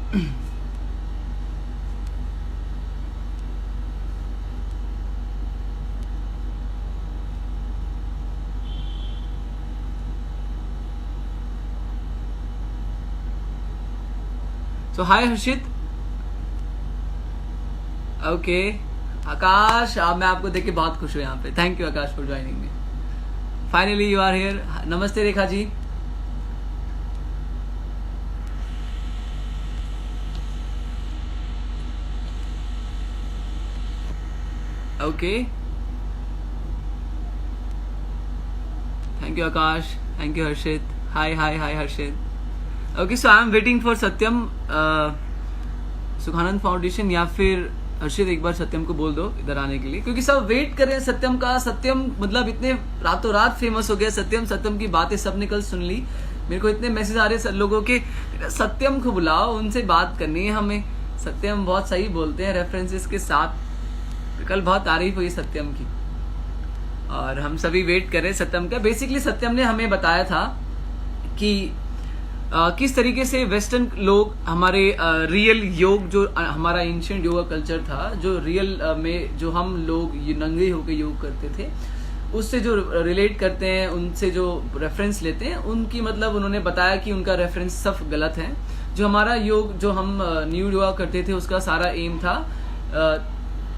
So hi Harshit. Okay Akash, मैं आपको देख के बहुत खुश हूँ यहाँ पे. Thank you Akash for joining me. Finally you are here. नमस्ते Rekha ji. Okay thank you Akash. Thank you Harshit. Hi hi hi Harshit. Okay so I am waiting for Satyam, Sukhanand foundation, या फिर हर्षित एक बार सत्यम को बोल दो इधर आने के लिए, क्योंकि सब वेट कर रहे हैं सत्यम का. सत्यम मतलब इतने रातों रात फेमस हो गया सत्यम. सत्यम की बातें सबने कल सुन ली. मेरे को इतने मैसेज आ रहे हैं लोगों के, सत्यम को बुलाओ, उनसे बात करनी है हमें. सत्यम बहुत सही बोलते हैं रेफरेंसेस के साथ. कल बहुत तारीफ हुई सत्यम की और हम सभी वेट कर रहे हैं सत्यम का. बेसिकली सत्यम ने हमें बताया था कि किस तरीके से वेस्टर्न लोग हमारे रियल योग, जो हमारा एंशिएंट योगा कल्चर था, जो रियल में जो हम लोग नंगे होकर योग करते थे, उससे जो रिलेट करते हैं, उनसे जो रेफरेंस लेते हैं, उनकी मतलब उन्होंने बताया कि उनका रेफरेंस सब गलत है. जो हमारा योग, जो हम न्यू योगा करते थे, उसका सारा एम था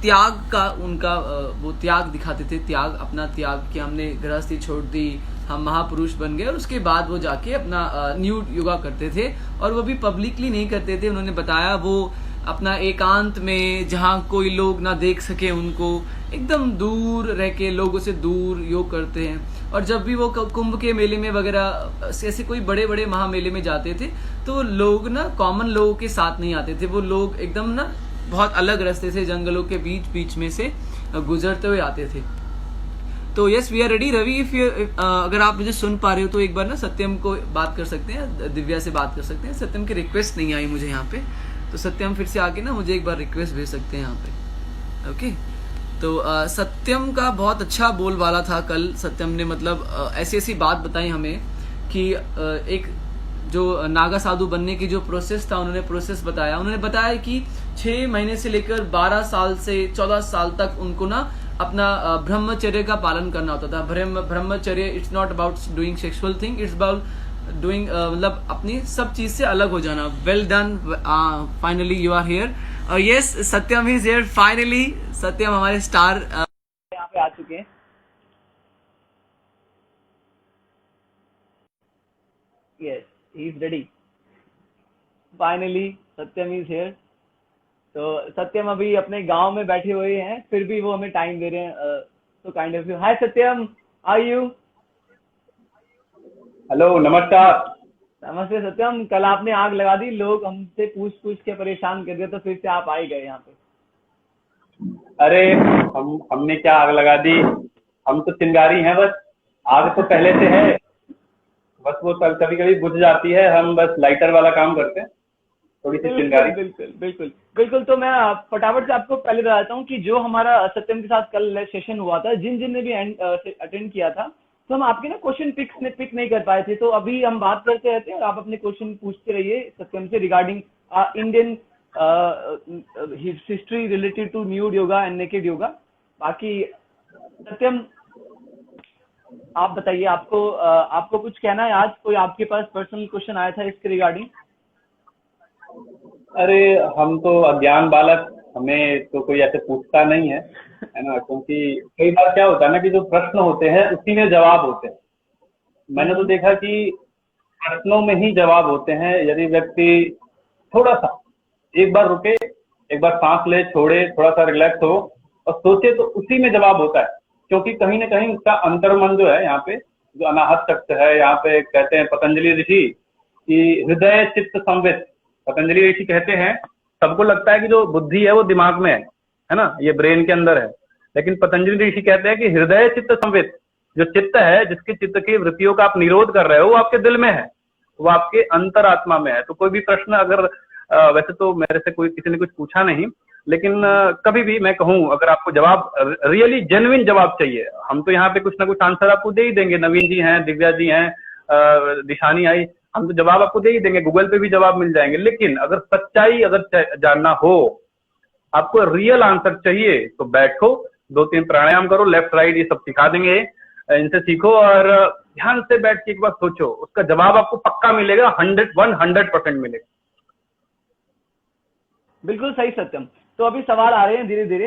त्याग का. उनका वो त्याग दिखाते थे, त्याग, अपना त्याग, कि हमने गृहस्थी छोड़ दी, हम महापुरुष बन गए, और उसके बाद वो जाके अपना न्यू योगा करते थे. और वो भी पब्लिकली नहीं करते थे. उन्होंने बताया वो अपना एकांत में, जहाँ कोई लोग ना देख सके उनको, एकदम दूर रह के लोगों से दूर योग करते हैं. और जब भी वो कुंभ के मेले में वगैरह, ऐसे कोई बड़े बड़े महामेले में जाते थे, तो लोग ना कॉमन लोगों के साथ नहीं आते थे. वो लोग एकदम ना बहुत अलग रास्ते से, जंगलों के बीच बीच में से गुजरते हुए आते थे. तो yes we are ready. Ravi, if you अगर आप मुझे सुन पा रहे हो तो एक बार ना सत्यम को बात कर सकते हैं, दिव्या से बात कर सकते हैं. सत्यम की रिक्वेस्ट नहीं आई मुझे यहाँ पे, तो सत्यम फिर से आके ना मुझे एक बार रिक्वेस्ट भेज सकते हैं यहाँ पे. ओके तो सत्यम का बहुत अच्छा बोलबाला था कल. सत्यम ने मतलब ऐसी ऐसी बात बताई हमें कि एक जो नागा साधु बनने की जो प्रोसेस था, उन्होंने प्रोसेस बताया. उन्होंने बताया कि 6 महीने से लेकर 12 साल से 14 साल तक उनको ना अपना ब्रह्मचर्य का पालन करना होता था. Brahmacharya, it's not about doing sexual thing, it's about doing मतलब अपनी सब चीज से अलग हो जाना. Well done, finally you are here. Yes Satyam is here finally. Satyam हमारे स्टार यहाँ पे आ चुके हैं. Yes he is ready. Finally Satyam is here. तो सत्यम अभी अपने गांव में बैठे हुए हैं, फिर भी वो हमें टाइम दे रहे हैं. तो kind of you. Hi Satyam, how you? Hello, नमस्कार. नमस्ते सत्यम. कल आपने आग लगा दी, लोग हमसे पूछ पूछ के परेशान कर दिया, तो फिर से आप आ ही गए यहाँ पे. अरे हमने क्या आग लगा दी? हम तो चिंगारी हैं बस. आग तो पहले से है, बस वो कभी कभी बुझ जाती है. हम बस लाइटर वाला काम करते हैं, थोड़ी सी चिंगारी. बिल्कुल बिल्कुल बिल्कुल. तो मैं फटाफट से आपको पहले बताता हूँ कि जो हमारा सत्यम के साथ कल सेशन हुआ था, जिन जिन ने भी अटेंड किया था, तो हम आपके ना क्वेश्चन पिक नहीं कर पाए थे. तो अभी हम बात करते रहते हैं और आप अपने क्वेश्चन पूछते रहिए सत्यम से regarding Indian history related to nude yoga and naked yoga. बाकी सत्यम आप बताइए, आपको कुछ कहना है आज? कोई आपके पास पर्सनल क्वेश्चन आया था इसके रिगार्डिंग? अरे हम तो अज्ञान बालक, हमें तो कोई ऐसे पूछता नहीं है ना. क्योंकि कई बार क्या होता है ना कि जो प्रश्न होते हैं उसी में जवाब होते हैं. मैंने तो देखा कि प्रश्नों में ही जवाब होते हैं. यदि व्यक्ति थोड़ा सा एक बार रुके, एक बार सांस ले, छोड़े, थोड़ा सा रिलैक्स हो और सोचे, तो उसी में जवाब होता है. क्योंकि कहीं ना कहीं उसका अंतर्मन जो है, यहाँ पे जो अनाहत तख्त है, यहाँ पे कहते हैं पतंजलि ऋषि कि हृदय चित्त संवित. पतंजलि ऋषि कहते हैं, सबको लगता है कि जो बुद्धि है वो दिमाग में है ना, ये ब्रेन के अंदर है. लेकिन पतंजलि ऋषि कहते हैं कि हृदय चित्त संवित, जो चित्त है, जिसके चित्त की वृत्तियों का आप निरोध कर रहे हो, वो आपके दिल में है, वो आपके अंतरात्मा में है. तो कोई भी प्रश्न अगर वैसे तो मेरे से कोई किसी ने कुछ पूछा नहीं, लेकिन कभी भी मैं कहूँ, अगर आपको जवाब रियली जेन्युइन जवाब चाहिए, हम तो यहाँ पे कुछ ना कुछ आंसर आपको दे ही देंगे. नवीन जी हैं, दिव्या जी हैं, दिशानी आई, हम तो जवाब आपको दे ही देंगे, गूगल पे भी जवाब मिल जाएंगे, लेकिन अगर सच्चाई अगर जानना हो, आपको रियल आंसर चाहिए, तो बैठो, 2-3 प्राणायाम करो, लेफ्ट राइट ये सब सिखा देंगे, इनसे सीखो और ध्यान से बैठ के एक बार सोचो, उसका जवाब आपको पक्का मिलेगा, 100% मिलेगा। बिल्कुल सही सत्यम। तो अभी सवाल आ रहे हैं धीरे धीरे।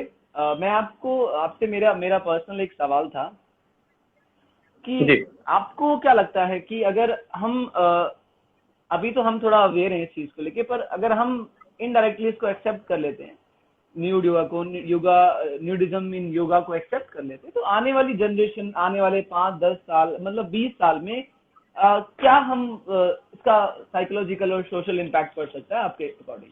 मैं आपसे मेरा मेरा पर्सनल एक सवाल था कि जी। आपको क्या लगता है कि अगर हम अभी तो हम थोड़ा अवेयर हैं इस चीज को लेके, पर अगर हम इनडायरेक्टली इसको एक्सेप्ट कर लेते हैं, न्यूड योगा को, न्यूडिज्म इन योगा को एक्सेप्ट कर लेते हैं, तो आने वाली जनरेशन, आने वाले 5-10 साल, मतलब 20 साल में क्या हम इसका साइकोलॉजिकल और सोशल इम्पैक्ट पड़ सकता है आपके अकॉर्डिंग?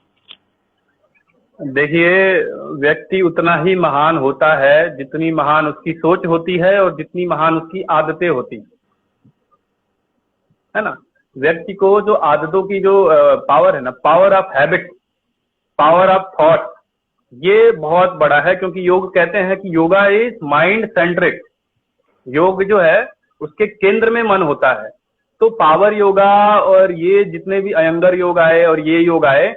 देखिए, व्यक्ति उतना ही महान होता है जितनी महान उसकी सोच होती है और जितनी महान उसकी आदतें होती है ना। व्यक्ति को जो आदतों की जो पावर है ना, power of habit, power of thought, ये बहुत बड़ा है, क्योंकि योग कहते हैं कि योगा इज माइंड सेंट्रिक। योग जो है उसके केंद्र में मन होता है। तो पावर योगा और ये जितने भी अयंगर योग आए और ये योग आए,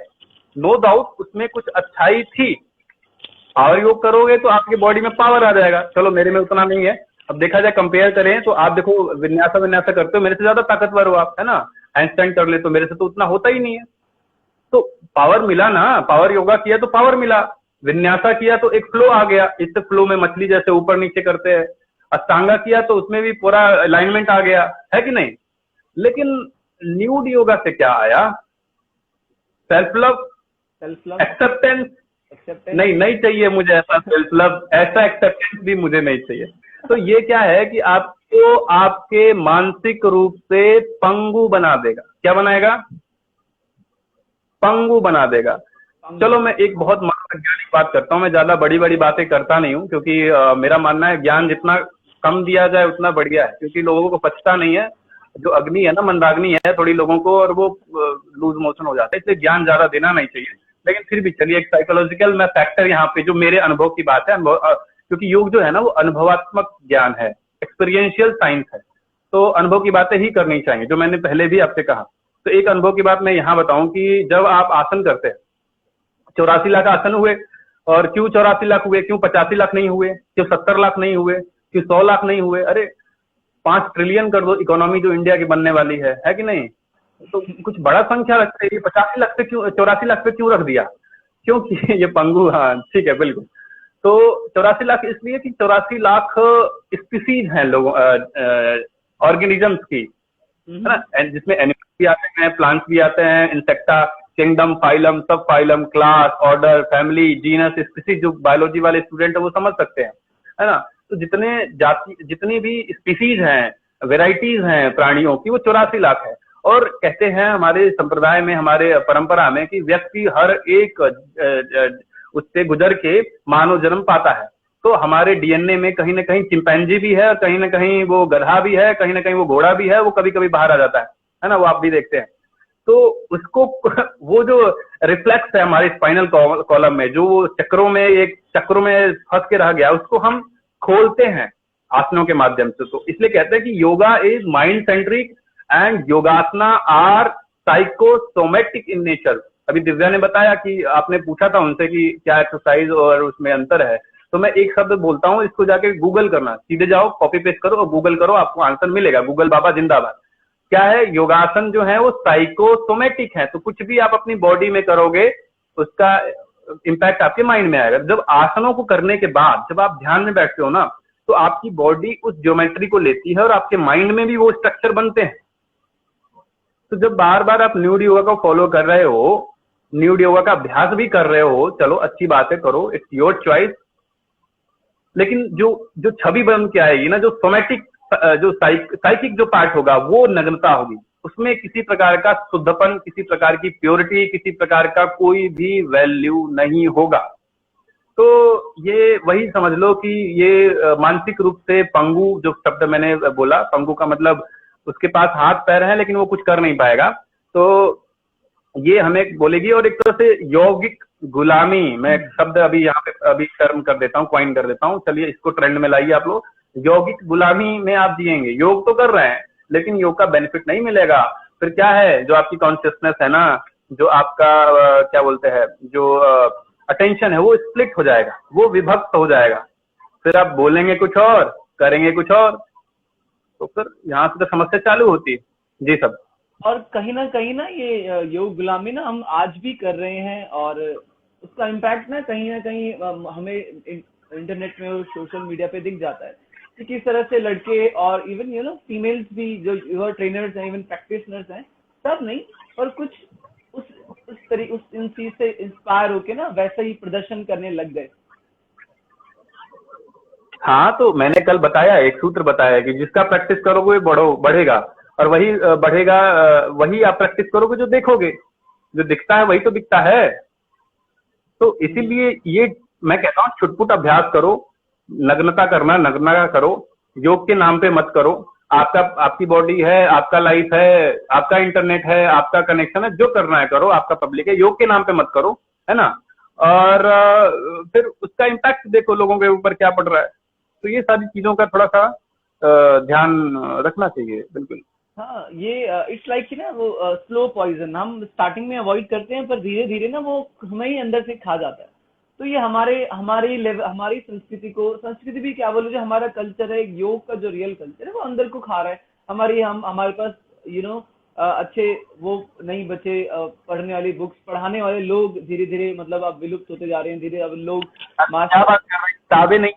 नो डाउट उसमें कुछ अच्छाई थी। पावर योग करोगे तो आपकी बॉडी में पावर आ जाएगा। चलो मेरे में उतना नहीं है, अब देखा जाए कंपेयर करें तो आप देखो विन्यासा करते हो, मेरे से ज्यादा ताकतवर हो आप, है ना। हैंडस्टैंड कर ले तो मेरे से तो उतना होता ही नहीं है। तो पावर मिला ना, पावर योगा किया तो पावर मिला, विन्यासा किया तो एक फ्लो आ गया, इस फ्लो में मछली जैसे ऊपर नीचे करते हैं, अष्टांगा किया तो उसमें भी पूरा अलाइनमेंट आ गया, है कि नहीं। लेकिन न्यूड योगा से क्या आया? Self love, acceptance. नहीं चाहिए मुझे ऐसा सेल्फ लव, ऐसा एक्सेप्टेंस भी मुझे नहीं चाहिए। तो ये क्या है कि आपको आपके मानसिक रूप से पंगु बना देगा। क्या बनाएगा? पंगु बना देगा। चलो मैं एक बहुत वैज्ञानिक बात करता हूँ, मैं ज्यादा बड़ी बड़ी बातें करता नहीं हूँ, क्योंकि मेरा मानना है ज्ञान जितना कम दिया जाए उतना बढ़िया है, क्योंकि लोगों को पचता नहीं है। जो अग्नि है ना, मंदाग्नि है थोड़ी लोगों को, और वो लूज मोशन हो जाता है, इसलिए ज्ञान ज्यादा देना नहीं चाहिए। लेकिन फिर भी चलिए, एक साइकोलॉजिकल मैं फैक्टर यहाँ पे जो मेरे अनुभव की बात है, क्योंकि योग जो है ना वो अनुभवात्मक ज्ञान है, एक्सपीरियंशियल साइंस है, तो अनुभव की बातें ही करनी चाहिए, जो मैंने पहले भी आपसे कहा। तो एक अनुभव की बात मैं यहाँ बताऊं कि जब आप आसन करते हैं, 84 लाख आसन हुए, और क्यों 84 लाख हुए? क्यों 85 लाख नहीं हुए? क्यों 70 लाख नहीं हुए? क्यों 100 लाख नहीं हुए? अरे 5 ट्रिलियन कर दो इकोनॉमी जो इंडिया की बनने वाली है कि नहीं। तो कुछ बड़ा संख्या रखते हैं, 85 लाख पे क्यों, 84 लाख पे क्यों रख दिया? क्योंकि ये पंगु, हाँ ठीक है बिल्कुल। तो 84 लाख इसलिए कि 84 लाख स्पीसीज हैं लोगों, ऑर्गेनिजम्स की, है ना, जिसमें एनिमल्स भी आते हैं, प्लांट्स भी आते हैं, इंसेक्टा, किंगडम, फाइलम, सब phylum, class, order, family, genus, species, जो बायोलॉजी वाले स्टूडेंट है वो समझ सकते हैं, है ना। तो जितनी भी स्पीसीज हैं, वेराइटीज हैं प्राणियों की, वो 84 लाख है। और कहते हैं हमारे संप्रदाय में, हमारे परंपरा में, कि व्यक्ति हर एक उससे गुजर के मानव जन्म पाता है। तो हमारे डीएनए में कहीं ना कहीं चिंपैंजी भी है, कहीं ना कहीं वो गधा भी है, कहीं ना कहीं वो घोड़ा भी है, वो कभी कभी बाहर आ जाता है ना, वो आप भी देखते हैं। तो उसको वो जो रिफ्लेक्स है हमारे स्पाइनल कॉलम में, जो वो चक्रों में फंस के रह गया, उसको हम खोलते हैं आसनों के माध्यम से। तो इसलिए कहते हैं कि yoga is mind centric and yogasana are psychosomatic in nature. अभी दिव्या ने बताया कि आपने पूछा था उनसे कि क्या एक्सरसाइज और उसमें अंतर है, तो मैं एक शब्द बोलता हूँ, इसको जाके गूगल करना, सीधे जाओ कॉपी पेस्ट करो और गूगल करो, आपको आंसर मिलेगा। गूगल बाबा जिंदाबाद। क्या है? योगासन जो है वो साइकोसोमेटिक है। तो कुछ भी आप अपनी बॉडी में करोगे उसका इम्पैक्ट आपके माइंड में आएगा। जब आसनों को करने के बाद जब आप ध्यान में बैठते हो ना, तो आपकी बॉडी उस ज्योमेट्री को लेती है और आपके माइंड में भी वो स्ट्रक्चर बनते हैं। तो जब बार बार आप न्यूड योगा को फॉलो कर रहे हो, न्यूड योगा का अभ्यास भी कर रहे हो, चलो अच्छी बात है, करो, इट्स योर चॉइस। लेकिन जो छवि बन के आएगी ना, जो सोमेटिक, जो साइकिक जो पार्ट होगा, वो नग्नता होगी, उसमें किसी प्रकार का शुद्धपन, किसी प्रकार की प्योरिटी, किसी प्रकार का कोई भी वैल्यू नहीं होगा। तो ये वही समझ लो कि ये मानसिक रूप से पंगु, जो शब्द मैंने बोला, पंगु का मतलब उसके पास हाथ पैर है लेकिन वो कुछ कर नहीं पाएगा, तो ये हमें बोलेगी। और एक तरह से यौगिक गुलामी, मैं शब्द अभी यहाँ पे अभी टर्म कर देता हूँ, क्वाइन कर देता हूँ, चलिए इसको ट्रेंड में लाइए आप लोग। यौगिक गुलामी में आप जिएंगे, योग तो कर रहे हैं लेकिन योग का बेनिफिट नहीं मिलेगा। फिर क्या है, जो आपकी कॉन्शियसनेस है ना, जो आपका क्या बोलते हैं, जो अटेंशन है, वो स्प्लिट हो जाएगा, वो विभक्त हो जाएगा। फिर आप बोलेंगे कुछ और, करेंगे कुछ और, तो फिर यहाँ से तो समस्या चालू होती है। जी सब। और कहीं ना ये योग गुलामी ना हम आज भी कर रहे हैं, और उसका इम्पैक्ट ना कहीं हमें इंटरनेट में और सोशल मीडिया पे दिख जाता है कि किस तरह से लड़के और इवन फीमेल्स भी जो ट्रेनर्स हैं, इवन प्रैक्टिशनर्स हैं, सब नहीं पर कुछ उस इन चीज से इंस्पायर होके ना वैसा ही प्रदर्शन करने लग गए। हाँ, तो मैंने कल बताया, एक सूत्र बताया कि जिसका प्रैक्टिस करोगे बढ़ेगा, और वही बढ़ेगा, वही आप प्रैक्टिस करोगे जो देखोगे, जो दिखता है वही तो दिखता है। तो इसीलिए ये मैं कहता हूँ, छुटपुट अभ्यास करो, नग्नता करना नग्नता करो, योग के नाम पे मत करो। आपकी बॉडी है, आपका लाइफ है, आपका इंटरनेट है, आपका कनेक्शन है, जो करना है करो, आपका पब्लिक है, योग के नाम पे मत करो, है ना। और फिर उसका इम्पैक्ट देखो लोगों के ऊपर क्या पड़ रहा है। तो ये सारी चीजों का थोड़ा सा ध्यान रखना चाहिए, बिल्कुल। हाँ, ये इट्स लाइक कि ना वो स्लो पॉइजन हम स्टार्टिंग में अवॉइड करते हैं, पर धीरे धीरे ना वो हमें ही अंदर से खा जाता है। तो ये हमारी संस्कृति भी क्या बोलो, जो हमारा कल्चर है, योग का जो रियल कल्चर है, वो अंदर को खा रहा है। हमारे पास अच्छे वो नहीं बचे, पढ़ने वाली बुक्स पढ़ाने वाले लोग धीरे धीरे मतलब अब विलुप्त होते जा रहे हैं। धीरे अब लोग क्या बात कर रहे हैं, किताबें नहीं,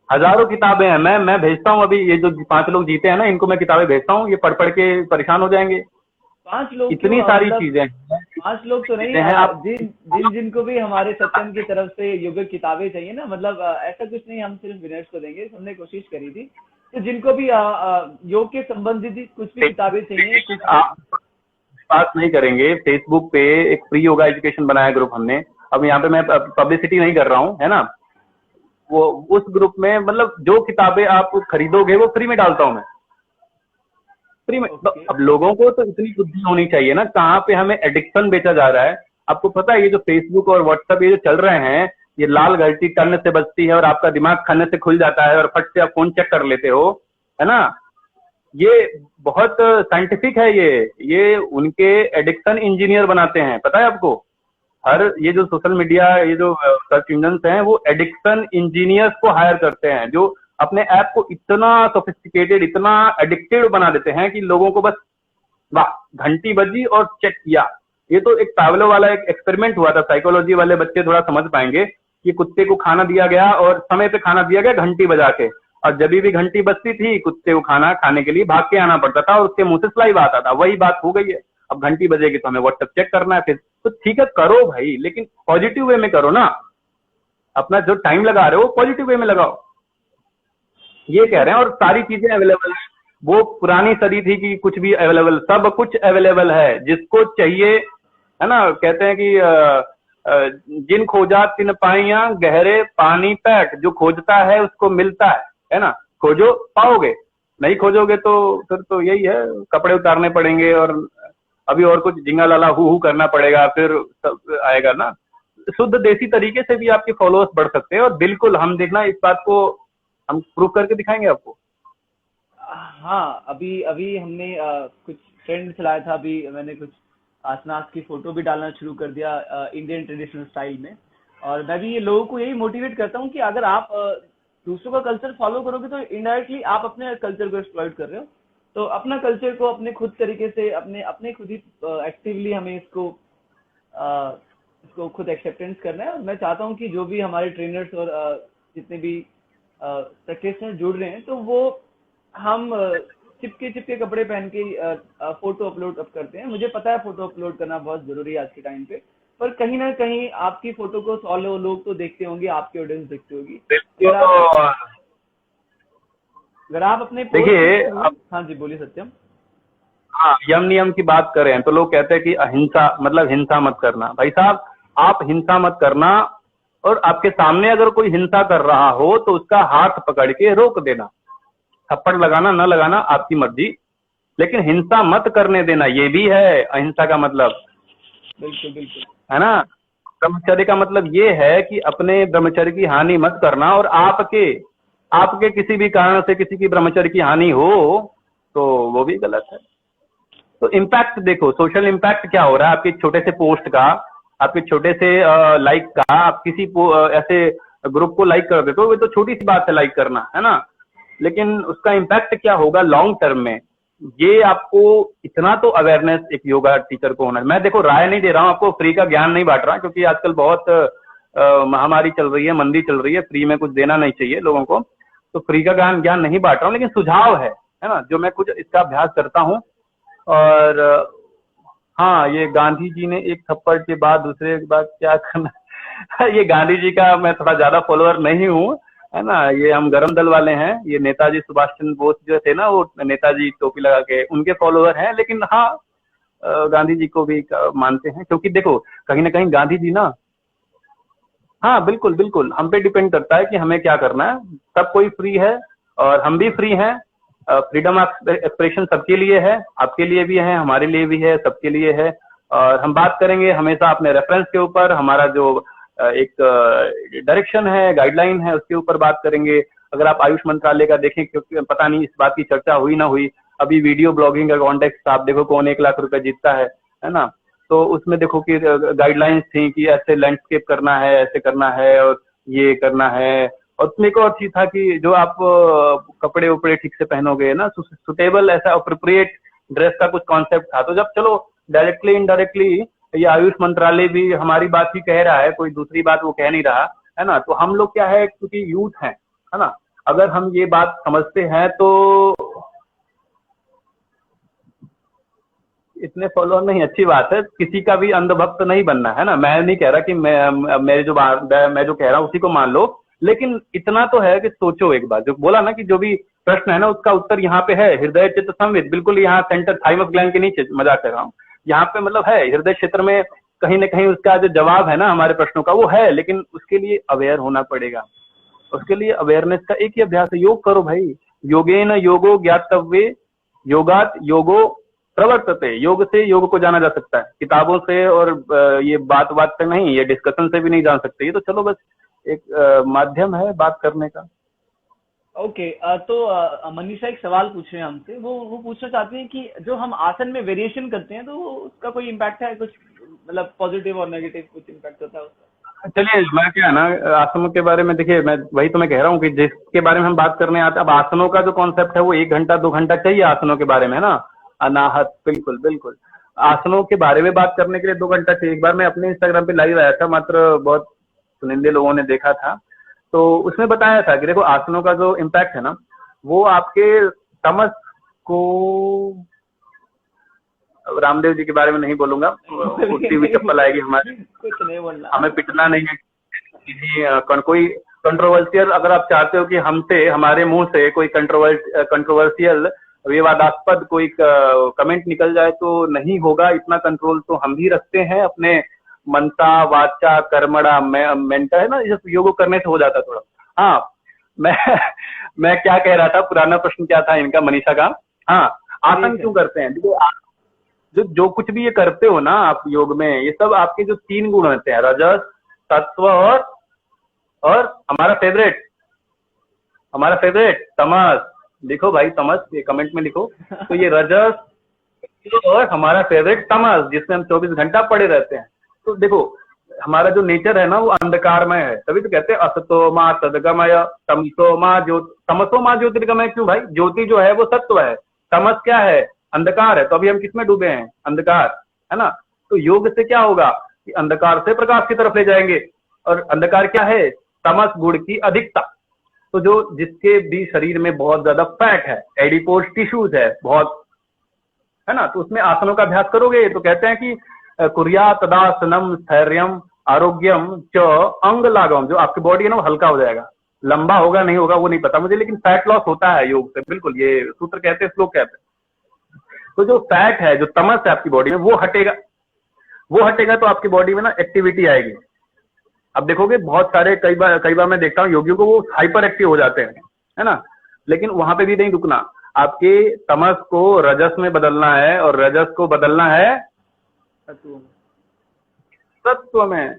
हजारों किताबें हैं। मैं भेजता हूँ, अभी ये जो 5 लोग जीते हैं ना, इनको मैं किताबें भेजता हूँ, ये पढ़ पढ़ के परेशान हो जाएंगे। 5 लोग इतनी सारी चीजें, 5 लोग तो नहीं हैं आप। जिनको भी हमारे सत्यम की तरफ से योगिक किताबें चाहिए ना, मतलब ऐसा कुछ नहीं हम सिर्फ विनर्स को देंगे, हमने कोशिश करी थी। तो जिनको भी योग के संबंधित कुछ भी किताबें चाहिए, आप पास नहीं करेंगे, फेसबुक पे एक फ्री योगा एजुकेशन बनाया ग्रुप हमने। अब यहाँ पे मैं पब्लिसिटी नहीं कर रहा हूँ, है ना। वो उस ग्रुप में मतलब जो किताबें आप खरीदोगे वो फ्री में डालता हूं मैं, फ्री में। तो अब लोगों को तो इतनी बुद्धि होनी चाहिए ना, कहाँ पे हमें एडिक्शन बेचा जा रहा है। आपको पता है, ये जो फेसबुक और व्हाट्सएप ये जो चल रहे हैं, ये लाल घंटी टन से बजती है और आपका दिमाग खाने से खुल जाता है और फट से आप फोन चेक कर लेते हो, है ना। ये बहुत साइंटिफिक है, ये उनके एडिक्शन इंजीनियर बनाते हैं, पता है आपको। ये जो सोशल मीडिया, ये जो सर्च इंजन हैं, वो एडिक्शन इंजीनियर्स को हायर करते हैं, जो अपने ऐप को इतना सोफिस्टिकेटेड, इतना एडिक्टिव बना देते हैं कि लोगों को बस वाह घंटी बजी और चेक किया। ये तो एक पावलो वाला एक एक्सपेरिमेंट हुआ था, साइकोलॉजी वाले बच्चे थोड़ा समझ पाएंगे कि कुत्ते को खाना दिया गया और समय पे खाना दिया गया घंटी बजा के, और जब भी घंटी बजती थी कुत्ते को खाना खाने के लिए भाग के आना पड़ता था और उसके मुंह से स्लाइव आता था। वही बात हो गई है, अब घंटी बजेगी तो हमें व्हाट्सएप चेक करना है। फिर तो ठीक है, करो भाई, लेकिन पॉजिटिव वे में करो ना। अपना जो टाइम लगा रहे हो पॉजिटिव वे में लगाओ, ये कह रहे हैं। और सारी चीजें अवेलेबल है, वो पुरानी सदी थी कि कुछ भी अवेलेबल, सब कुछ अवेलेबल है, जिसको चाहिए, है ना। कहते हैं कि जिन खोजा तिन पाइया गहरे पानी पैठ, जो खोजता है उसको मिलता है ना। खोजो पाओगे, नहीं खोजोगे तो फिर तो यही है, कपड़े उतारने पड़ेंगे और अभी और कुछ झिंगा लाला हु करना पड़ेगा, फिर सब आएगा ना। शुद्ध देसी तरीके से भी आपके फॉलोअर्स बढ़ सकते हैं, और बिल्कुल हम देखना, इस बात को हम प्रूव करके दिखाएंगे आपको। हाँ, अभी हमने कुछ ट्रेंड चलाया था, अभी मैंने कुछ आसनास की फोटो भी डालना शुरू कर दिया इंडियन ट्रेडिशनल स्टाइल में। और मैं भी ये लोगों को यही मोटिवेट करता हूँ कि अगर आप दूसरों का कल्चर फॉलो करोगे तो इनडायरेक्टली आप अपने कल्चर को एक्सप्लॉइट कर रहे हो। तो अपना कल्चर को अपने खुद तरीके से अपने खुद ही एक्टिवली हमें इसको खुद एक्सेप्टेंस करना है। और मैं चाहता हूँ कि जो भी हमारे ट्रेनर्स और जितने भी प्रैक्टिशनर जुड़ रहे हैं, तो वो हम चिपके कपड़े पहन के फोटो अपलोड करते हैं। मुझे पता है फोटो अपलोड करना बहुत जरूरी है आज के टाइम पे, पर कहीं ना कहीं आपकी फोटो को 100 लोग तो देखते होंगे, आपकी ऑडियंस देखती होगी। अगर आप अपने देखिए, हाँ जी बोलिए सत्यम। हाँ, यम नियम की बात करें तो लोग कहते हैं कि अहिंसा मतलब हिंसा मत करना। भाई साहब, आप हिंसा मत करना, और आपके सामने अगर कोई हिंसा कर रहा हो तो उसका हाथ पकड़ के रोक देना। थप्पड़ लगाना न लगाना आपकी मर्जी, लेकिन हिंसा मत करने देना, ये भी है अहिंसा का मतलब। बिल्कुल बिल्कुल, है ना। ब्रह्मचर्य का मतलब ये है कि अपने ब्रह्मचर्य की हानि मत करना, और आपके किसी भी कारण से किसी की ब्रह्मचर्य की हानि हो तो वो भी गलत है। तो इम्पैक्ट देखो, सोशल इम्पैक्ट क्या हो रहा है आपके छोटे से पोस्ट का, आपके छोटे से लाइक का, आप किसी ऐसे ग्रुप को लाइक कर देते हो, वो तो छोटी सी बात है लाइक करना, है ना, लेकिन उसका इम्पैक्ट क्या होगा लॉन्ग टर्म में, ये आपको इतना तो अवेयरनेस एक योगा टीचर को होना है। मैं देखो राय नहीं दे रहा हूँ, आपको फ्री का ज्ञान नहीं बांट रहा, क्योंकि आजकल बहुत महामारी चल रही है, मंदी चल रही है, फ्री में कुछ देना नहीं चाहिए लोगों को, तो फ्री का ज्ञान नहीं बांट रहा हूँ, लेकिन सुझाव है ना, जो मैं कुछ इसका अभ्यास करता हूँ। और हाँ, ये गांधी जी ने एक थप्पड़ के बाद दूसरे के बाद क्या करना ये गांधी जी का मैं थोड़ा ज्यादा फॉलोअर नहीं हूँ, है ना, ये हम गरम दल वाले हैं, ये नेताजी सुभाष चंद्र बोस जो थे ना, वो नेताजी टोपी लगा के उनके फॉलोअर हैं, लेकिन हाँ गांधी जी को भी मानते हैं, क्योंकि देखो कहीं ना कहीं गांधी जी ना, हाँ बिल्कुल बिल्कुल, हम पे डिपेंड करता है कि हमें क्या करना है, सब कोई फ्री है और हम भी फ्री हैं, फ्रीडम ऑफ एक्सप्रेशन सबके लिए है, आपके लिए भी है, हमारे लिए भी है, सबके लिए है। और हम बात करेंगे हमेशा अपने रेफरेंस के ऊपर, हमारा जो एक डायरेक्शन है, गाइडलाइन है, उसके ऊपर बात करेंगे। अगर आप आयुष मंत्रालय का देखें, क्योंकि पता नहीं इस बात की चर्चा हुई ना हुई, अभी वीडियो ब्लॉगिंग का कॉन्टेक्स्ट आप देखो, कौन 1 लाख रुपए जीतता है ना, तो उसमें देखो कि गाइडलाइंस थी कि ऐसे लैंडस्केप करना है, ऐसे करना है और ये करना है। और उसमें एक और चीज था कि जो आप कपड़े उपड़े ठीक से पहनोगे ना, सुटेबल, ऐसा अप्रोप्रिएट ड्रेस का कुछ कॉन्सेप्ट था। तो जब चलो डायरेक्टली इनडायरेक्टली ये आयुष मंत्रालय भी हमारी बात ही कह रहा है, कोई दूसरी बात वो कह नहीं रहा है ना, तो हम लोग क्या है, क्योंकि यूथ है ना, अगर हम ये बात समझते हैं तो इतने फॉलोअर नहीं, अच्छी बात है, किसी का भी अंधभक्त नहीं बनना है ना, मैं नहीं कह रहा कि मैं जो कह रहा हूँ उसी को मान लो, लेकिन इतना तो है कि सोचो एक बार, जो बोला ना कि जो भी प्रश्न है ना उसका उत्तर यहाँ पे है, हृदय चित्त संविद, बिल्कुल यहाँ सेंटर थाइमस ग्लैंड के नीचे, मजाक कर रहा हूँ, यहाँ पे मतलब है हृदय क्षेत्र में कहीं ना कहीं उसका जो जवाब है ना हमारे प्रश्नों का वो है, लेकिन उसके लिए अवेयर होना पड़ेगा। उसके लिए अवेयरनेस का एक ही अभ्यास है, योग करो भाई, योगेन योगो ज्ञातव्ये योगात योगो प्रवर्तते, योग से योग को जाना जा सकता है, किताबों से और ये बात से नहीं, ये डिस्कशन से भी नहीं जान सकते, ये तो चलो बस एक माध्यम है बात करने का। ओके, तो मनीषा एक सवाल पूछ रहे हैं हमसे, वो पूछना चाहते हैं कि जो हम आसन में वेरिएशन करते हैं तो उसका कोई इम्पैक्ट है, कुछ मतलब पॉजिटिव और नेगेटिव कुछ इम्पैक्ट होता है उसका? चलिए, मैं क्या है ना, आसनों के बारे में देखिए, मैं वही तो मैं कह रहा हूँ कि जिसके बारे में हम बात करने आते हैं, अब आसनों का जो कॉन्सेप्ट है वो 1 घंटा 2 घंटा चाहिए आसनों के बारे में, है ना, अनाहत, बिल्कुल बिल्कुल, आसनों के बारे में बात करने के लिए 2 घंटा चाहिए। एक बार मैं अपने इंस्टाग्राम पे लाइव आया था, मात्र बहुत सुनिंदे लोगों ने देखा था, तो उसमें बताया था कि देखो आसनों का जो इम्पैक्ट है ना, वो आपके तमस को, रामदेव जी के बारे में नहीं बोलूंगा, उठती हुई चप्पल आएगी हमारे, कुछ नहीं बोलना, हमें पिटना नहीं है किसी कोई कंट्रोवर्शियल, अगर आप चाहते हो कि हमसे, हमारे मुंह से कोई कंट्रोवर्शियल विवादास्पद कोई कमेंट निकल जाए तो नहीं होगा, इतना कंट्रोल तो हम भी रखते हैं अपने मनसा वाचा कर्मणा मेंटा, है ना, ये योग करने से हो जाता है थोड़ा। हाँ, मैं क्या कह रहा था, पुराना प्रश्न क्या था इनका, मनीषा का, हाँ, आसन क्यों करते हैं, देखो जो कुछ भी ये करते हो ना आप योग में, ये सब आपके जो 3 गुण होते हैं, रजस, तत्व और हमारा फेवरेट तमस, लिखो भाई तमस, ये कमेंट में लिखो, तो ये रजस और हमारा फेवरेट तमस, जिसमें हम 24 घंटा पड़े रहते हैं। तो देखो हमारा जो नेचर है ना वो अंधकारमय है, तभी तो कहते हैं असतो माँ सदगमय तमसो माँ ज्योतिर्गमय। क्यों भाई, ज्योति जो है वो सत्व है, तमस क्या है, अंधकार है, तो अभी हम किसमें डूबे हैं, अंधकार, है ना। तो योग से क्या होगा कि अंधकार से प्रकाश की तरफ ले जाएंगे, और अंधकार क्या है, तमस गुण की अधिकता। तो जो जिसके भी शरीर में बहुत ज्यादा फैट है, एडिपोज टिश्यूज है बहुत, है ना, तो उसमें आसनों का अभ्यास करोगे तो कहते हैं कि कुर्या तदासनम स्थैर्यम आरोग्यम च अंग लागम, जो आपकी बॉडी है ना वो हल्का हो जाएगा, लंबा होगा नहीं होगा वो नहीं पता मुझे, लेकिन फैट लॉस होता है योग से, बिल्कुल, ये सूत्र कहते हैं, श्लोक कहते हैं। तो जो फैट है, जो तमस है आपकी बॉडी में, वो हटेगा तो आपकी बॉडी में ना एक्टिविटी आएगी। अब देखोगे बहुत सारे, कई बार मैं देखता हूँ योगियों को, वो हाइपर एक्टिव हो जाते हैं, है ना, लेकिन वहां पे भी नहीं रुकना, आपके तमस को रजस में बदलना है, और रजस को बदलना है सत्व में,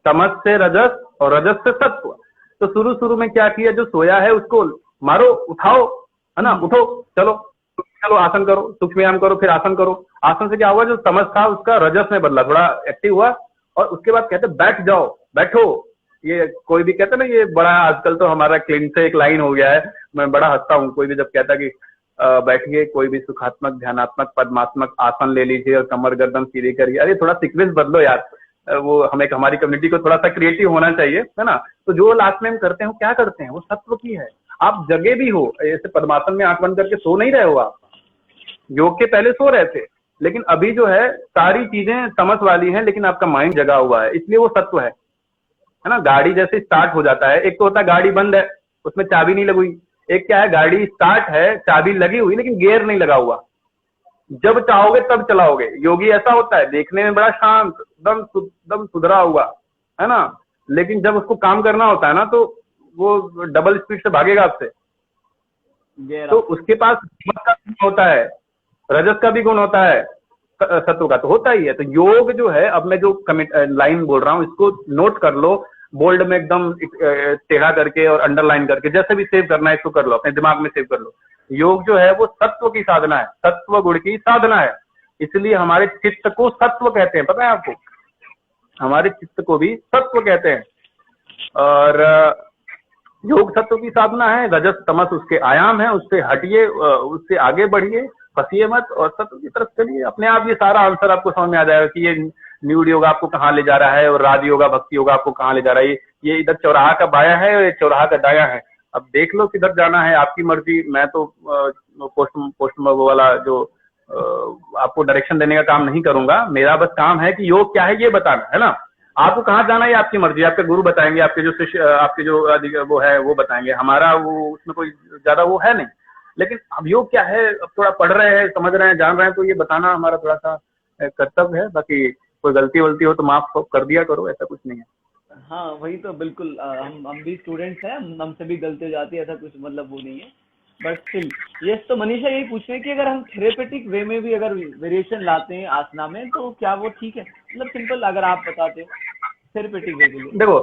तमस से रजस और रजस से सत्व। तो शुरू में क्या किया, जो सोया है उसको मारो, उठाओ, है ना, उठो, चलो, चलो आसन करो, सूक्ष्म व्यायाम करो, फिर आसन करो। आसन से क्या हुआ, जो तमस था उसका रजस में बदला, थोड़ा एक्टिव हुआ। और उसके बाद कहते बैठ जाओ, बैठो। ये कोई भी कहता ना, ये बड़ा आजकल तो हमारा क्लीन से एक लाइन हो गया है, मैं बड़ा हंसता हूँ कोई भी जब कहता कि बैठिए, कोई भी सुखात्मक, ध्यानात्मक, पद्मात्मक आसन ले लीजिए और कमर गर्दन सीधी करिए। अरे थोड़ा सीक्वेंस बदलो यार, वो हमें हमारी कम्युनिटी को थोड़ा सा क्रिएटिव होना चाहिए, है ना। तो जो लास्ट में हम करते हैं, क्या करते हैं, वो सत्व की है। आप जगे भी हो, ऐसे पद्मासन में आंख बंद करके सो नहीं रहे हो आप, योग के पहले सो रहे थे, लेकिन अभी जो है सारी चीजें तमस वाली हैं, लेकिन आपका माइंड जगा हुआ है, इसलिए वो सत्व है ना। गाड़ी जैसे स्टार्ट हो जाता है, एक तो होता है गाड़ी बंद है, उसमें चाबी नहीं लगी हुई। एक क्या है, गाड़ी स्टार्ट है, चाबी लगी हुई, लेकिन गियर नहीं लगा हुआ। जब चाहोगे तब चलाओगे। योगी ऐसा होता है, देखने में बड़ा शांत, दम सुधरा हुआ, है ना, लेकिन जब उसको काम करना होता है ना, तो वो डबल स्पीड से भागेगा आपसे। तो उसके पास तमस का गुण होता है, रजस का भी गुण होता है, सत्व का तो होता ही है। तो योग जो है, अब मैं जो लाइन बोल रहा हूँ इसको नोट कर लो, बोल्ड में एकदम टेढ़ा करके और अंडरलाइन करके, जैसे भी सेव करना है इसको कर लो, अपने दिमाग में सेव कर लो। योग जो है वो सत्व की साधना है, सत्व गुण की साधना है। इसलिए हमारे चित्त को सत्व कहते हैं, पता है आपको, हमारे चित्त को भी सत्व कहते हैं। और योग सत्व की साधना है, रजस तमस उसके आयाम है, उससे हटिए, उससे आगे बढ़िए, फंसिए मत और सत्व की तरफ चलिए। अपने आप ये सारा आंसर आपको समझ में आ जाएगा कि ये न्यूड योगा आपको कहाँ ले जा रहा है और राज योगा, भक्ति योगा आपको कहाँ ले जा रहा है। ये इधर चौराहा का बाया है और ये चौराहा का दाया है। अब देख लो किधर जाना है, आपकी मर्जी। मैं तो पोस्ट वाला जो आपको डायरेक्शन देने का काम नहीं करूंगा। मेरा बस काम है कि योग क्या है ये बताना, है ना। आपको कहाँ जाना है आपकी मर्जी, आपके गुरु बताएंगे, आपके जो शिष्य, आपके जो वो है वो बताएंगे। हमारा वो उसमें कोई ज्यादा वो है नहीं। लेकिन अब योग क्या है, अब थोड़ा पढ़ रहे हैं, समझ रहे हैं, जान रहे हैं, तो ये बताना हमारा थोड़ा सा कर्तव्य है। बाकी कोई गलती वलती हो तो माफ कर दिया करो, ऐसा कुछ नहीं है। हाँ वही तो बिल्कुल, हम भी स्टूडेंट्स हैं, हमसे भी गलती हो जाती है, ऐसा कुछ मतलब वो नहीं है। बट स्टिल यस, तो मनीषा यही पूछ रहे हैं कि अगर हम थेरेपेटिक वे में भी अगर वेरिएशन लाते हैं आसना में, तो क्या वो ठीक है? मतलब सिंपल अगर आप बताते थेरेपेटिक वे के लिए। देखो,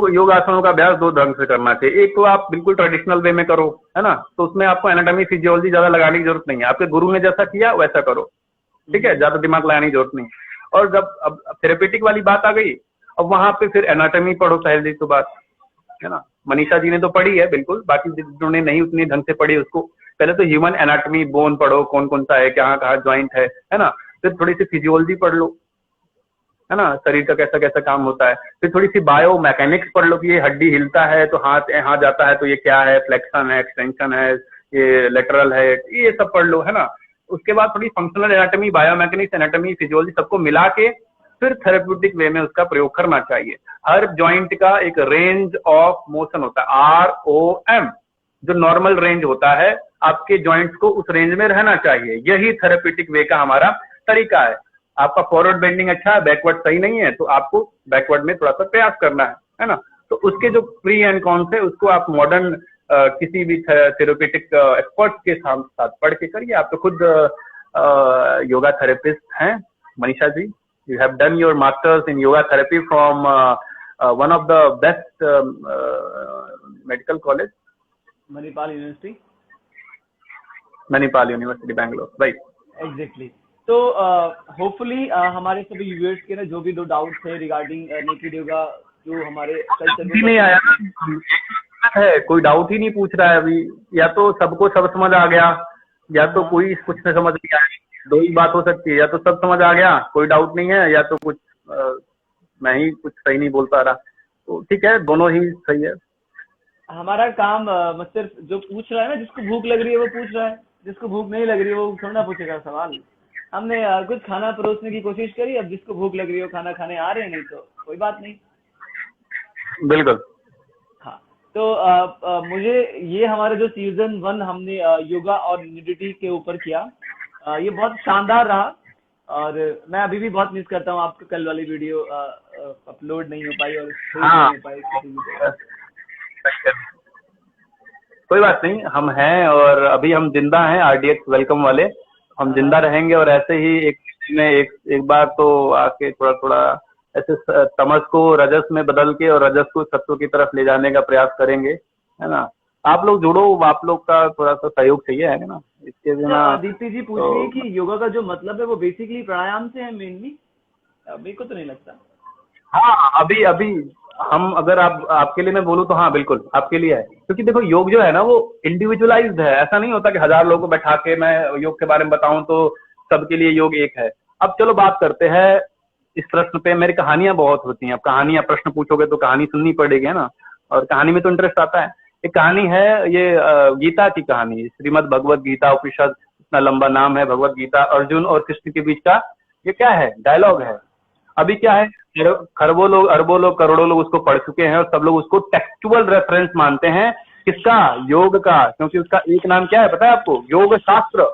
योग आसनों का अभ्यास दो ढंग से करना चाहिए। एक तो आप बिल्कुल ट्रेडिशनल वे में करो, है ना, तो उसमें आपको एनाटॉमी फिजियोलॉजी ज्यादा लगाने की जरूरत नहीं है। आपके गुरु ने जैसा किया वैसा करो, ठीक है, ज्यादा दिमाग लगाने की जरूरत नहीं। और जब अब थेरेपेटिक वाली बात आ गई, अब वहां पे फिर एनाटॉमी पढ़ो, पहले तो बात है ना। मनीषा जी ने तो पढ़ी है बिल्कुल, बाकी जिन्होंने नहीं उतनी ढंग से पढ़ी उसको पहले तो ह्यूमन एनाटॉमी, बोन पढ़ो, कौन कौन सा है, कहाँ कहाँ ज्वाइंट है ना। फिर थोड़ी सी फिजियोलॉजी पढ़ लो, है ना, शरीर का कैसा कैसा काम होता है। फिर थोड़ी सी बायो मैकेनिक्स पढ़ लो कि ये हड्डी हिलता है तो हाथ यहाँ जाता है तो ये क्या है, फ्लेक्शन है, एक्सटेंशन है, ये लेटरल है, ये सब पढ़ लो, है ना। उसके बाद थोड़ी functional anatomy, biomechanics, anatomy, physiology सबको मिला के फिर थेरेप्यूटिक वे में उसका प्रयोग करना चाहिए। हर जॉइंट का एक रेंज ऑफ मोशन होता है, ROM, जो नॉर्मल रेंज होता है, आपके जॉइंट्स को उस रेंज में रहना चाहिए। यही थेरेप्यूटिक वे का हमारा तरीका है। आपका फॉरवर्ड बेंडिंग अच्छा है, बैकवर्ड सही नहीं है, तो आपको बैकवर्ड में थोड़ा सा प्रयास करना है ना। तो उसके जो प्री एंड कॉन्स है उसको आप मॉडर्न किसी भी थेरेप्यूटिक एक्सपर्ट के साथ पढ़ के करिए। आप तो खुद योगा थेरेपिस्ट हैं Manisha ji. You have done your masters in yoga therapy from one of the best medical college, Manipal university, Manipal university Bangalore, right. Exactly. तो होपफुली हमारे सभी व्यूअर्स के ना जो भी दो डाउट्स है रिगार्डिंग नेकेड योगा, जो हमारे कल्चर में नहीं आया है, कोई डाउट ही नहीं पूछ रहा है अभी। या तो सबको सब समझ आ गया, या तो कोई कुछ नहीं समझ नहीं आया। दो ही बात हो सकती है, या तो सब समझ आ गया, कोई डाउट नहीं है, या तो कुछ मैं ही कुछ सही नहीं बोल पा रहा। तो ठीक है, दोनों ही सही है। हमारा काम सिर्फ जो पूछ रहा है ना, जिसको भूख लग रही है वो पूछ रहा है, जिसको भूख नहीं लग रही है वो थोड़ा पूछेगा सवाल। हमने कुछ खाना परोसने की कोशिश करी, अब जिसको भूख लग रही है वो खाना खाने आ रहे हैं, नहीं तो कोई बात नहीं। बिल्कुल। हाँ, तो मुझे ये हमारा जो सीजन 1 हमने योगा और न्यूडिटी के ऊपर किया, ये बहुत शानदार रहा। और मैं अभी भी बहुत मिस करता हूँ आपकी कल वाली वीडियो अपलोड नहीं हो पाई और हाँ। नहीं हो पाई। कोई बात नहीं, हम हैं और अभी हम जिंदा हैं, RDX वेलकम वाले। हम जिंदा रहेंगे और ऐसे ही एक बार तो आके थोड़ा थोड़ा ऐसे तमस को रजस में बदल के और रजस को सत्व की तरफ ले जाने का प्रयास करेंगे, है ना। आप लोग जुड़ो, आप लोग का थोड़ा सा सहयोग चाहिए है ना, इसके बिना। दीप्ति जी पूछ रही है कि योगा का जो मतलब है वो बेसिकली प्राणायाम से है मेनली, मेरे को तो नहीं लगता। हाँ, अभी अभी हम, अगर आप, आपके लिए मैं बोलूँ तो हाँ बिल्कुल आपके लिए है, क्योंकि देखो योग जो है ना वो इंडिविजुअलाइज्ड है। ऐसा नहीं होता कि 1000 लोगों को बैठा के मैं योग के बारे में बताऊं तो सबके लिए योग एक है। अब चलो बात करते हैं इस प्रश्न पे। मेरी कहानियां बहुत होती हैं, अब कहानियां प्रश्न पूछोगे तो कहानी सुननी पड़ेगी, है ना, और कहानी में तो इंटरेस्ट आता है। एक कहानी है ये गीता की कहानी, श्रीमद् भगवत गीता उपनिषद, इतना लंबा नाम है भगवत गीता। अर्जुन और कृष्ण के बीच का ये क्या है, डायलॉग है। अभी क्या है, खरबों लोग, अरबों लोग, करोड़ों लोग उसको पढ़ चुके हैं और सब लोग उसको टेक्सचुअल रेफरेंस मानते हैं। किसका, योग का, क्योंकि उसका एक नाम क्या है पता है आपको, योग शास्त्र।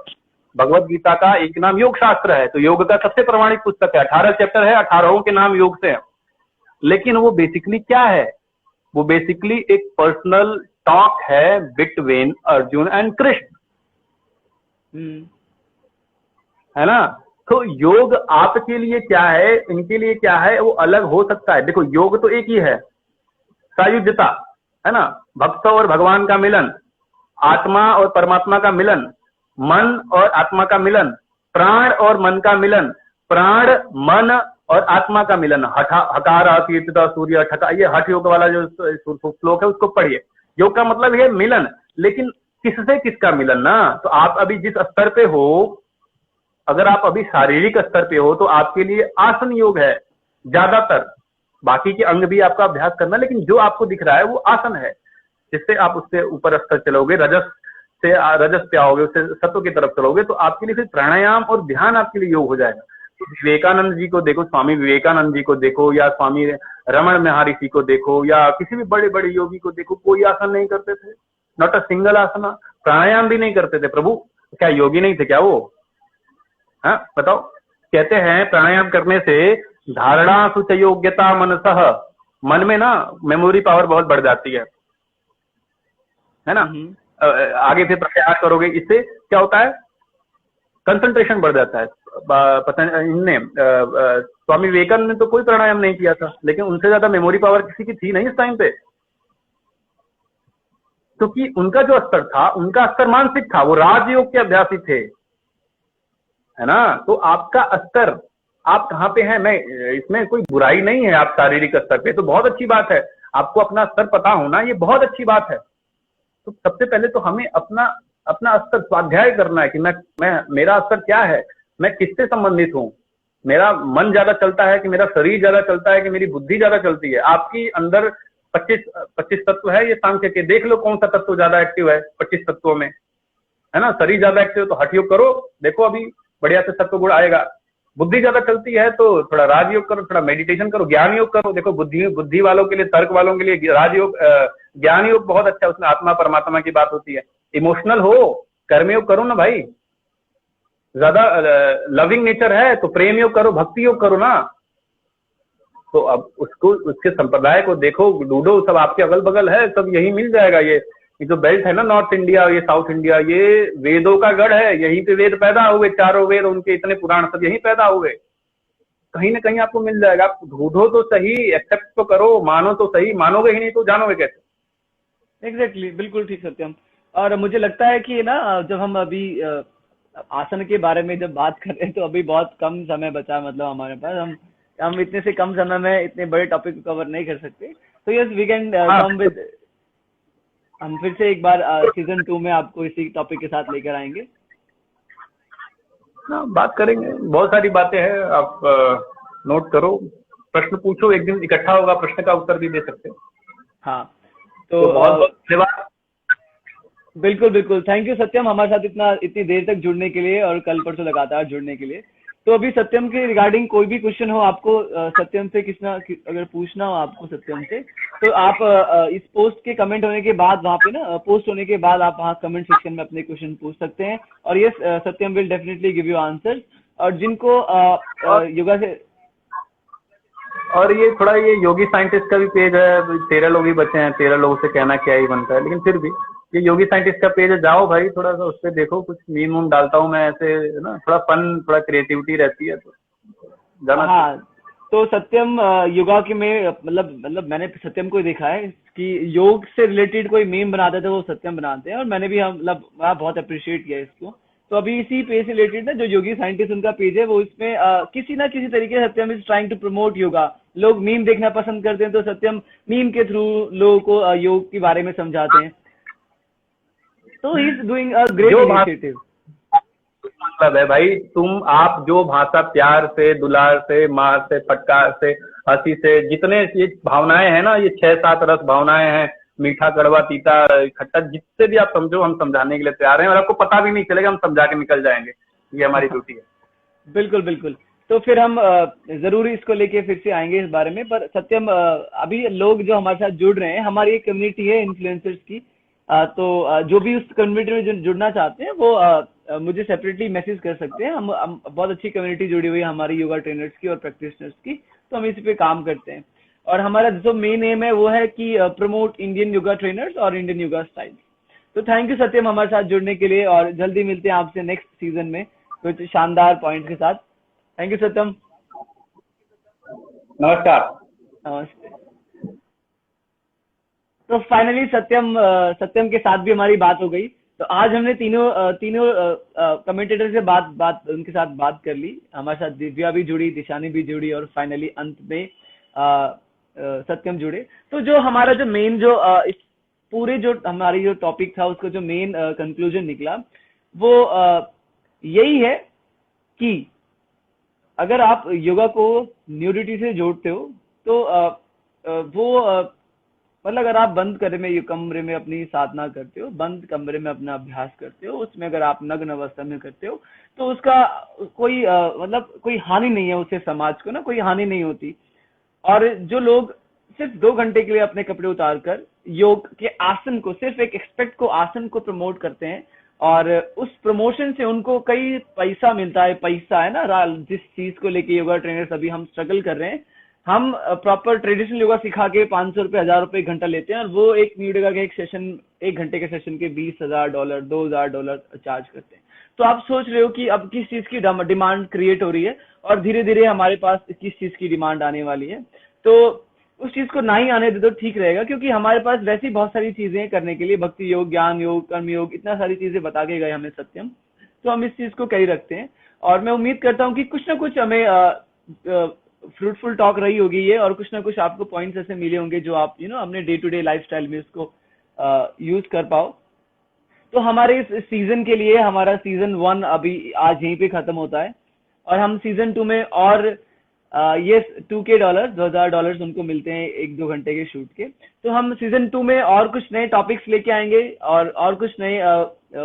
भगवत गीता का एक नाम योग शास्त्र है, तो योग का सबसे प्रमाणिक पुस्तक है। 18 चैप्टर है, 18 के नाम योग से है। लेकिन वो बेसिकली क्या है, वो बेसिकली एक पर्सनल टॉक है बिटवीन अर्जुन एंड कृष्ण, है ना। तो योग आपके लिए क्या है, इनके लिए क्या है, वो अलग हो सकता है। देखो योग तो एक ही है, सायुज्यता, है ना, भक्त और भगवान का मिलन, आत्मा और परमात्मा का मिलन, मन और आत्मा का मिलन, प्राण और मन का मिलन, प्राण मन और आत्मा का मिलन। हकार कीर्तिता सूर्य ठका, ये हठ योग वाला जो श्लोक है उसको पढ़िए। योग का मतलब है मिलन, लेकिन किससे किसका मिलन ना। तो आप अभी जिस स्तर पे हो, अगर आप अभी शारीरिक स्तर पे हो तो आपके लिए आसन योग है ज्यादातर, बाकी के अंग भी आपका अभ्यास करना, लेकिन जो आपको दिख रहा है वो आसन है, जिससे आप उससे ऊपर स्तर चलोगे, रजस से रजस पे आओगे, उससे सत्व की तरफ चलोगे, तो आपके लिए फिर प्राणायाम और ध्यान आपके लिए योग हो जाएगा। विवेकानंद जी को देखो, स्वामी विवेकानंद जी को देखो, या स्वामी रमण महर्षि को देखो, या किसी भी बड़े बड़े योगी को देखो, कोई आसन नहीं करते थे, नॉट अ सिंगल आसना। प्राणायाम भी नहीं करते थे प्रभु, क्या योगी नहीं थे क्या वो? हाँ बताओ। कहते हैं प्राणायाम करने से धारणा सुच योग्यता मनसह, मन में ना मेमोरी पावर बहुत बढ़ जाती है ना। आगे फिर प्रयास करोगे, इससे क्या होता है, कंसंट्रेशन बढ़ जाता है। पता इनने स्वामी विवेकानंद ने तो कोई प्राणायाम नहीं किया था, लेकिन उनसे ज्यादा मेमोरी पावर किसी की थी नहीं इस टाइम पे, क्योंकि उनका जो स्तर था, उनका स्तर मानसिक था, वो राजयोग के अभ्यासी थे, है ना। तो आपका स्तर, आप कहाँ पे हैं, मैं इसमें कोई बुराई नहीं है, आप शारीरिक स्तर पे तो बहुत अच्छी बात है, आपको अपना स्तर पता होना ये बहुत अच्छी बात है। तो सबसे पहले तो हमें अपना स्तर स्वाध्याय करना है कि मैं मेरा स्तर क्या है, मैं किससे संबंधित हूँ, मेरा मन ज्यादा चलता है कि मेरा शरीर ज्यादा चलता है कि मेरी बुद्धि ज्यादा चलती है। आपकी अंदर 25 तत्व है, ये सांख्य के देख लो कौन सा तत्व ज्यादा एक्टिव है 25 तत्वों में, है ना। शरीर ज्यादा एक्टिव तो हठ योग करो, देखो अभी बढ़िया से सत्व गुण आएगा। बुद्धि ज्यादा चलती है तो थोड़ा राजयोग करो, थोड़ा मेडिटेशन करो, ज्ञान योग करो। देखो बुद्धि वालों के लिए, तर्क वालों के लिए राजयोग, ज्ञान योग बहुत अच्छा है, उसमें आत्मा परमात्मा की बात होती है। इमोशनल हो, कर्मयोग करो ना भाई, ज्यादा लविंग नेचर है तो प्रेम योग करो, भक्ति योग करो ना। तो अब उसको, उसके संप्रदाय को देखो, ढूंढो, सब आपके अगल बगल है, सब यही मिल जाएगा। ये जो बेल्ट है ना, नॉर्थ इंडिया, ये साउथ इंडिया, ये वेदों का गढ़ है, यहीं पे वेद पैदा हुए, चारों वेद, उनके इतने पुराण सब यहीं पैदा हुए। कहीं ना कहीं आपको मिल जाएगा, आप ढूंढो तो सही, एक्सेप्ट तो करो, मानो तो सही, मानोगे ही नहीं तो जानोगे कैसे। एग्जैक्टली, बिल्कुल ठीक सत्यम। और मुझे लगता है कि ना, जब हम अभी आसन के बारे में जब बात कर रहे हैं तो अभी बहुत कम समय बचा, मतलब हमारे पास, हम इतने से कम समय में इतने बड़े टॉपिक को कवर नहीं कर सकते। तो yes, we can come with, हम फिर से एक बार सीजन 2 में आपको इसी टॉपिक के साथ लेकर आएंगे। हाँ, बात करेंगे, बहुत सारी बातें हैं, आप नोट करो, प्रश्न पूछो, एक दिन इकट्ठा होगा, प्रश्न का उत्तर भी दे सकते हैं। हाँ, तो बहुत बहुत धन्यवाद। बिल्कुल बिल्कुल, थैंक यू सत्यम, हमारे साथ इतनी देर तक जुड़ने के लिए और कल परसों लगातार जुड़ने के लिए। तो अभी सत्यम के रिगार्डिंग कोई भी क्वेश्चन हो आपको सत्यम से अगर पूछना हो आपको सत्यम से, तो आप इस पोस्ट के कमेंट होने के बाद, वहाँ पे ना पोस्ट होने के बाद आप वहाँ कमेंट सेक्शन में अपने क्वेश्चन पूछ सकते हैं, और yes, Satyam will definitely give you answer. और जिनको योगा से, और ये थोड़ा, ये योगी साइंटिस्ट का भी पेज है, 13 लोग ही बचे हैं, 13 लोगों से कहना क्या ही बनता है, लेकिन फिर भी ये योगी साइंटिस्ट का पेज है, जाओ भाई, थोड़ा सा उस पर देखो, कुछ मीम उम डालता हूँ मैं ऐसे ना, थोड़ा फन, थोड़ा क्रिएटिविटी रहती है, तो जाना। हाँ, तो सत्यम योगा के में मतलब मैंने सत्यम को देखा है कि योग से रिलेटेड कोई मीम बनाते थे वो सत्यम बनाते हैं, और मैंने भी मतलब मैं बहुत अप्रिशिएट किया इसको। तो अभी इसी पेज से रिलेटेड ना जो योगी साइंटिस्ट उनका पेज है वो इसमें किसी ना किसी तरीके से Satyam is trying to promote yoga. लोग मीम देखना पसंद करते हैं तो सत्यम मीम के थ्रू लोगों को योग के बारे में समझाते हैं। तो he is doing a great initiative. मतलब है भाई, आप जो भाषा प्यार से, दुलार से, मार से, फटकार से, हंसी से, जितने ये भावनाएं हैं ना, ये 6-7 रस भावनाएं हैं, मीठा, कड़वा, तीता, खट्टा, जिससे भी आप समझो हम समझाने के लिए तैयार हैं, और आपको पता भी नहीं चलेगा, हम समझा के निकल जाएंगे। ये हमारी ड्यूटी है। बिल्कुल बिल्कुल। तो फिर हम जरूर इसको लेके फिर से आएंगे इस बारे में। पर सत्यम अभी लोग जो हमारे साथ जुड़ रहे हैं, हमारी एक कम्युनिटी है इन्फ्लुएंसर्स की, तो जो भी उस कम्युनिटी में जुड़ना चाहते हैं वो मुझे सेपरेटली मैसेज कर सकते हैं। हम बहुत अच्छी कम्युनिटी जुड़ी हुई है हमारी योगा ट्रेनर्स की और प्रैक्टिशनर्स की, तो हम इसी पे काम करते हैं। और हमारा जो मेन एम है वो है कि प्रमोट इंडियन योगा ट्रेनर्स और इंडियन योगा स्टाइल। तो थैंक यू सत्यम हमारे साथ जुड़ने के लिए, और जल्दी मिलते हैं आपसे नेक्स्ट सीजन में कुछ शानदार पॉइंट के साथ। थैंक यू सत्यम। नमस्कार। नमस्ते। तो फाइनली सत्यम के साथ भी हमारी बात हो गई। तो आज हमने तीनों कमेंटेटर से उनके साथ बात कर ली। हमारे साथ दिव्या भी जुड़ी, दिशानी भी जुड़ी, और फाइनली अंत में सत्यम जुड़े। तो जो हमारा जो मेन जो इस पूरे जो हमारी जो टॉपिक था उसका जो मेन कंक्लूजन निकला वो यही है कि अगर आप योगा को न्यूडिटी से जोड़ते हो तो वो मतलब अगर आप बंद कमरे में अपनी साधना करते हो, बंद कमरे में अपना अभ्यास करते हो, उसमें अगर आप नग्न अवस्था में करते हो तो उसका कोई मतलब कोई हानि नहीं है, उससे समाज को ना कोई हानि नहीं होती। और जो लोग सिर्फ 2 घंटे के लिए अपने कपड़े उतार कर योग के आसन को, सिर्फ एक एक्सपेक्ट को, आसन को प्रमोट करते हैं, और उस प्रमोशन से उनको कई पैसा मिलता है। पैसा है ना, जिस चीज को लेके योगा ट्रेनर्स अभी हम स्ट्रगल कर रहे हैं। हम प्रॉपर ट्रेडिशनल योगा सिखा के 500 रुपए, 1000 रुपए एक घंटा लेते हैं, और वो एक न्यू योगा के एक घंटे के सेशन के $20,000, $2,000 चार्ज करते हैं। तो आप सोच रहे हो कि अब किस चीज की डिमांड क्रिएट हो रही है, और धीरे धीरे हमारे पास किस चीज की डिमांड आने वाली है। तो उस चीज को ना ही आने दे तो ठीक रहेगा, क्योंकि हमारे पास वैसे ही बहुत सारी चीजें करने के लिए, भक्ति योग, ज्ञान योग, कर्म योग, इतना सारी चीजें बता के गए हमें सत्यम। तो हम इस चीज को कहीं रखते हैं, और मैं उम्मीद करता हूँ कि कुछ ना कुछ हमें फ्रूटफुल टॉक रही होगी ये, और कुछ ना कुछ आपको पॉइंट्स ऐसे मिले होंगे जो आप अपने डे टू डे लाइफस्टाइल में उसको यूज कर पाओ। तो हमारे इस सीजन के लिए हमारा सीजन 1 अभी आज यहीं पे खत्म होता है, और हम सीजन 2 में और ये $2,000 उनको मिलते हैं 1-2 घंटे के शूट के। तो हम सीजन 2 में और कुछ नए टॉपिक्स लेके आएंगे, और कुछ नए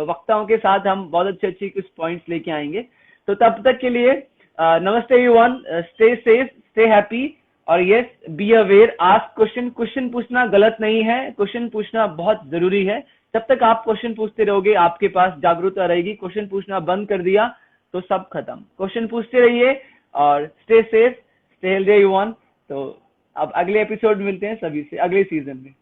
वक्ताओं के साथ हम बहुत अच्छी कुछ पॉइंट्स लेके आएंगे। तो तब तक के लिए namaste everyone, stay safe, stay happy, और yes, be aware, ask question पूछना गलत नहीं है, क्वेश्चन पूछना बहुत जरूरी है। जब तक आप क्वेश्चन पूछते रहोगे आपके पास जागरूकता रहेगी। क्वेश्चन पूछना बंद कर दिया तो सब खत्म। क्वेश्चन पूछते रहिए, और stay safe, stay healthy everyone. तो अब अगले एपिसोड मिलते हैं सभी से अगले सीजन में।